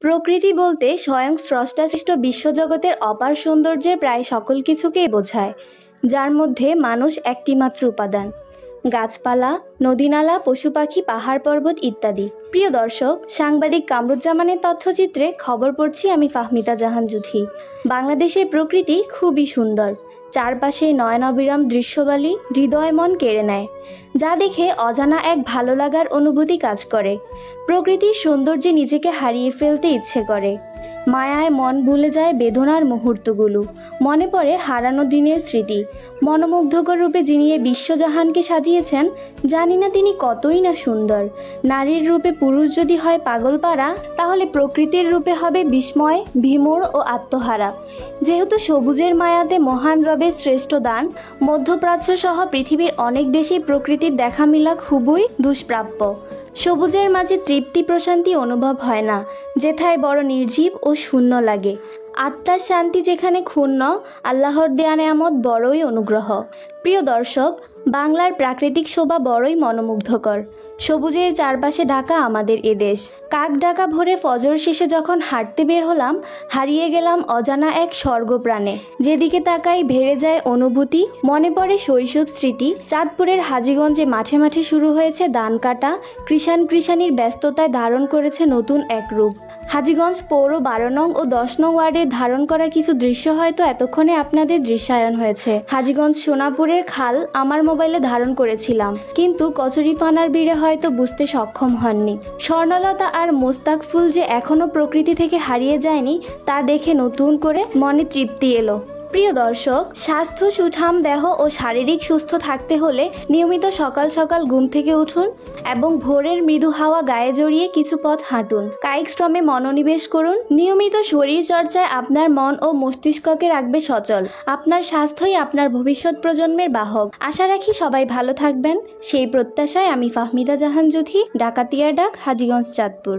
প্রকৃতি বলতে স্বয়ং স্রষ্টা সৃষ্ট বিশ্বজগতের অপার সৌন্দর্যের প্রায় সকল কিছুকেই বোঝায়, যার মধ্যে মানুষ একটি মাত্র উপাদান। গাছপালা, নদীনালা, পশু পাখি, পাহাড় পর্বত ইত্যাদি। প্রিয় দর্শক, সাংবাদিক কামরুজ্জামানের তথ্যচিত্রে খবর পড়ছি আমি ফাহমিদা জাহান জুথি। বাংলাদেশের প্রকৃতি খুবই সুন্দর। চারপাশে নয়নাভিরাম দৃশ্যবালি হৃদয় মন কেড়ে নেয়, যা দেখে অজানা এক ভালো লাগার অনুভূতি কাজ করে। প্রকৃতির সৌন্দর্যে নিজেকে হারিয়ে ফেলতে ইচ্ছে করে। মায়ায় মন ভুলে যায় বেদনার মুহূর্তগুলো, মনে পড়ে হারানো দিনের স্মৃতি। মনোমুগ্ধকর রূপে যিনি এ বিশ্বজাহানকে সাজিয়েছেন, জানি না তিনি কতই না সুন্দর। নারীর রূপে পুরুষ যদি হয় পাগলপাড়া, তাহলে প্রকৃতির রূপে হবে বিস্ময়, বিমূঢ় ও আত্মহারা। যেহেতু সবুজের মায়াতে মহান রবের শ্রেষ্ঠ দান, মধ্যপ্রাচ্য সহ পৃথিবীর অনেক দেশেই প্রকৃতির দেখা মিলা খুবই দুষ্প্রাপ্য। সবুজের মাঝে তৃপ্তি প্রশান্তি অনুভব হয় না, যেথায় বড় নির্জীব ও শূন্য লাগে। আত্মার শান্তি যেখানে ক্ষুণ্ণ, আল্লাহর দেয়া নেয়ামত বড়ই অনুগ্রহ। প্রিয় দর্শক, বাংলার প্রাকৃতিক শোভা বড়ই মনোমুগ্ধকর। সবুজের চারপাশে ঢাকা আমাদের এদেশ। কাক ডাকা ভোরে ফজর শেষে যখন হাঁটতে বের হলাম, হারিয়ে গেলাম অজানা এক স্বর্গপ্রাণে। যেদিকে তাকাই ভেড়ে যায় অনুভূতি, মনে পড়ে শৈশব স্মৃতি। চাঁদপুরের হাজীগঞ্জে মাঠে মাঠে শুরু হয়েছে ধান কাটা। কৃষাণীর ব্যস্ততায় ধারণ করেছে নতুন এক রূপ। হাজীগঞ্জ পৌর 12 নং ও 10 নং ওয়ার্ডে ধারণ করা কিছু দৃশ্য হয়তো এতক্ষণে আপনাদের দৃশ্যায়ন হয়েছে। হাজীগঞ্জ সোনাপুরের খাল আমার মোবাইলে ধারণ করেছিলাম, কিন্তু কচুরিপানার ভিড়ে হয়তো বুঝতে সক্ষম হননি। স্বর্ণলতা আর মোস্তাক ফুল যে এখনো প্রকৃতি থেকে হারিয়ে যায়নি, তা দেখে নতুন করে মনে তৃপ্তি এলো। প্রিয় দর্শক, স্বাস্থ্য সুঠাম দেহ ও শারীরিক সুস্থ থাকতে হলে নিয়মিত সকাল সকাল ঘুম থেকে উঠুন এবং ভোরের মৃদু হাওয়া গায়ে জড়িয়ে কিছু পথ হাঁটুন। কায়িক শ্রমে মনোনিবেশ করুন। নিয়মিত শরীর চর্চায় আপনার মন ও মস্তিষ্ককে রাখবে সচল। আপনার স্বাস্থ্যই আপনার ভবিষ্যৎ প্রজন্মের বাহক। আশা রাখি সবাই ভালো থাকবেন। সেই প্রত্যাশায় আমি ফাহমিদা জাহান জুথি, ডাকাতিয়া ডাক, হাজীগঞ্জ, চাঁদপুর।